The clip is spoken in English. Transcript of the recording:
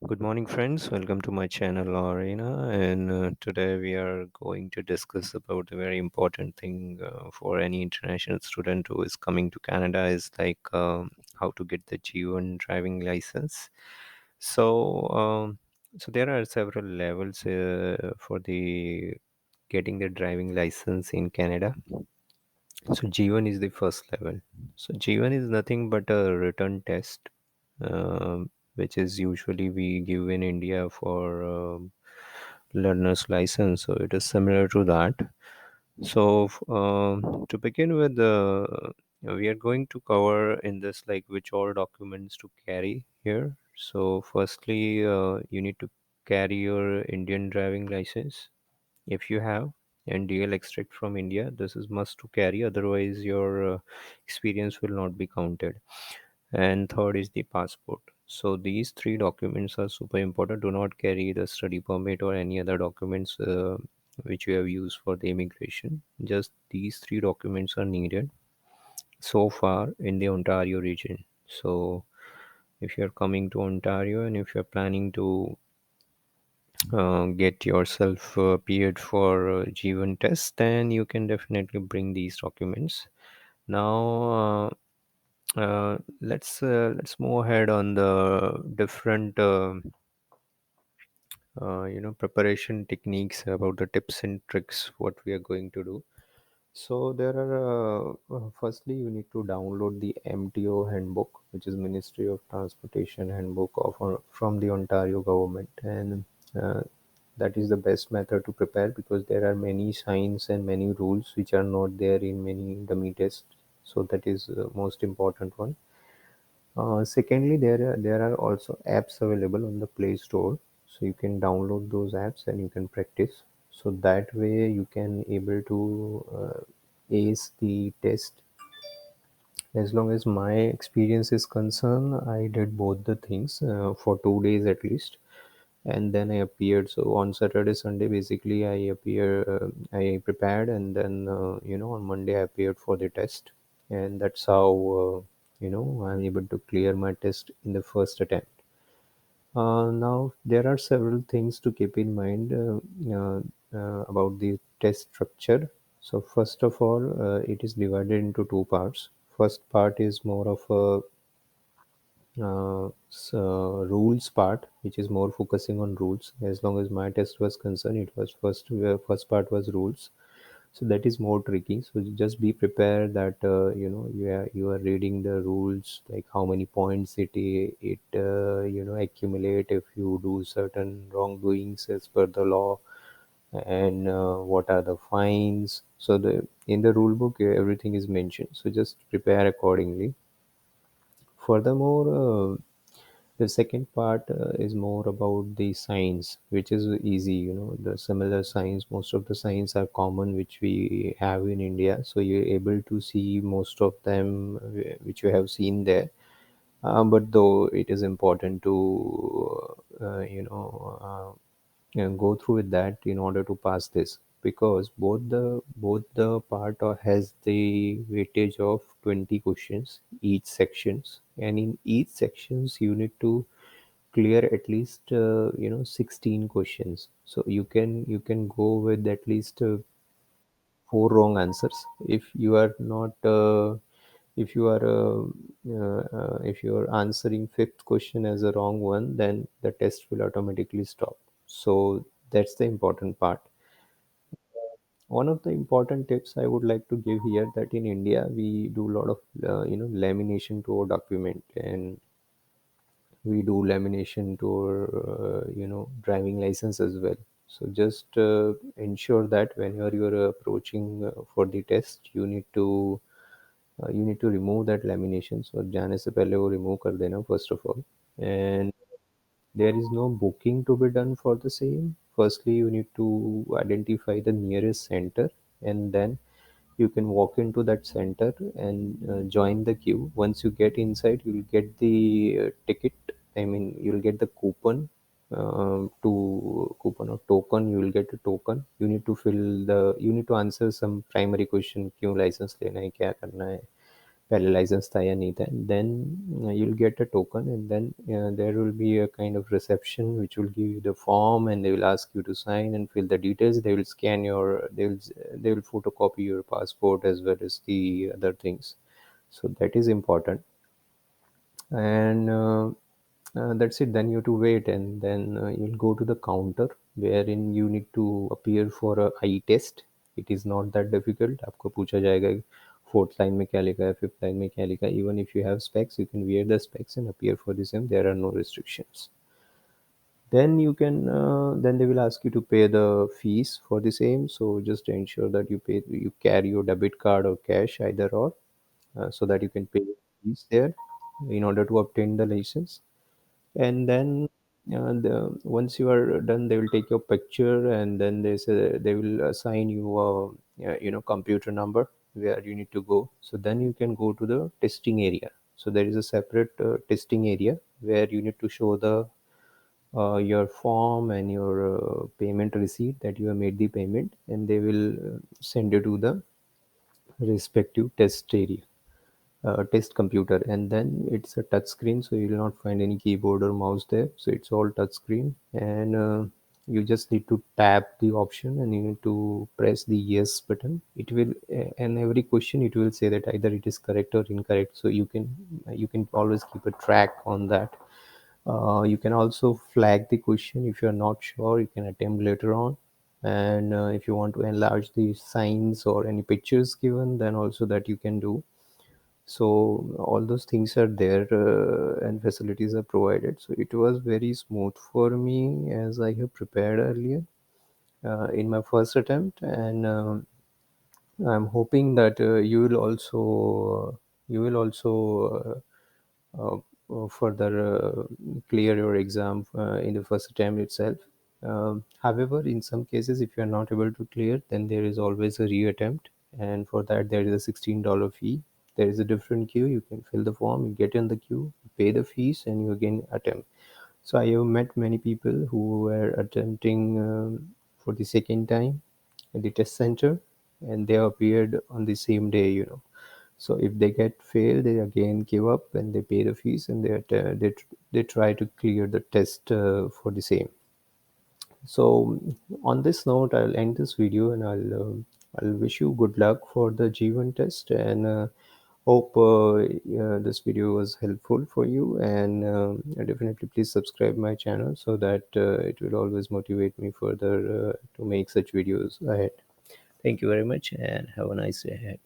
Good morning, friends. Welcome to my channel, Arena. And today we are going to discuss about a very important thing for any international student who is coming to Canada is like how to get the G1 driving license. So, so there are several levels for the getting the driving license in Canada. So G1 is the first level. So G1 is nothing but a written test, which is usually we give in India for learner's license. So it is similar to that. So to begin with, we are going to cover in this like which all documents to carry here. So firstly, you need to carry your Indian driving license if you have, and DL extract from India. This is must to carry, otherwise your experience will not be counted. And third is the passport. So these three documents are super important. Do not carry the study permit or any other documents which you have used for the immigration. Just these three documents are needed so far in the Ontario region. So if you're coming to Ontario and if you're planning to get yourself appeared for G1 test, then you can definitely bring these documents. Now, let's move ahead on the different preparation techniques about the tips and tricks what we are going to do. So there are firstly you need to download the MTO handbook, which is Ministry of Transportation handbook from the Ontario government, and uh, that is the best method to prepare because there are many signs and many rules which are not there in many dummy tests. So that is most important one. Secondly, there are also apps available on the Play Store, so you can download those apps and you can practice. So that way you can able to ace the test. As long as my experience is concerned, I did both the things for 2 days at least, and then I appeared. So on Saturday, Sunday, basically I prepared, and then on Monday I appeared for the test, and that's how I'm able to clear my test in the first attempt. Now there are several things to keep in mind about the test structure. So first of all, it is divided into two parts. First part is more of a rules part, which is more focusing on rules. As long as my test was concerned, it was first part was rules. So that is more tricky. So just be prepared that you are reading the rules, like how many points it accumulate if you do certain wrongdoings as per the law, and what are the fines. So the in the rule book everything is mentioned. So just prepare accordingly. Furthermore, the second part is more about the signs, which is easy. The similar signs, most of the signs are common, which we have in India. So you're able to see most of them, which you have seen there. But though it is important to, go through with that in order to pass this, because both the part has the weightage of 20 questions each sections, and in each sections you need to clear at least 16 questions. So you can go with at least four wrong answers. If you are not if you are answering fifth question as a wrong one, then the test will automatically stop. So that's the important part. One of the important tips I would like to give here, that in India we do a lot of lamination to our document, and we do lamination to our driving license as well. So just ensure that whenever you're approaching for the test, you need to remove that lamination. So जाने से पहले वो remove कर देना first of all. And there is no booking to be done for the same. Firstly, you need to identify the nearest center, and then you can walk into that center and join the queue. Once you get inside, you'll get the ticket. I mean, you'll get the coupon. To coupon or token, you will get a token. You need to answer some primary question, क्यों license लेना है, क्या करना है, पहले licence था या नहीं था. Then you'll get a token, and then there will be a kind of reception which will give you the form, and they will ask you to sign and fill the details. They will scan your, they will photocopy your passport as well as the other things. So that is important. And that's it. Then you have to wait, and then you'll go to the counter wherein you need to appear for a eye test. It is not that difficult. आपको पूछा जाएगा fourth line में क्या लिखा है, fifth line में क्या लिखा है. Even if you have specs, you can wear the specs and appear for the same. There are no restrictions. Then you can then they will ask you to pay the fees for the same. So just ensure that you carry your debit card or cash, either or, so that you can pay fees there in order to obtain the license. And then once you are done, they will take your picture, and then they will assign you a computer number where you need to go. So then you can go to the testing area. So there is a separate testing area where you need to show the your form and your payment receipt that you have made the payment, and they will send you to the respective test area, test computer. And then it's a touch screen, so you will not find any keyboard or mouse there. So it's all touch screen, and you just need to tap the option, and you need to press the yes button. It will and every question it will say that either it is correct or incorrect, so you can always keep a track on that. You can also flag the question. If you're not sure, you can attempt later on. And if you want to enlarge the signs or any pictures given, then also that you can do. So all those things are there, and facilities are provided. So it was very smooth for me, as I have prepared earlier in my first attempt. And I'm hoping that you will also further clear your exam in the first attempt itself. However, in some cases, if you are not able to clear, then there is always a reattempt, and for that there is a $16 fee. There is a different queue. You can fill the form, you get in the queue, pay the fees, and you again attempt. So I have met many people who were attempting for the second time at the test center, and they appeared on the same day. So if they get failed, they again give up and they pay the fees, and they try to clear the test for the same. So on this note, I'll end this video, and I'll wish you good luck for the G1 test, and hope this video was helpful for you. And definitely please subscribe my channel so that it will always motivate me further to make such videos ahead. Thank you very much, and have a nice day ahead.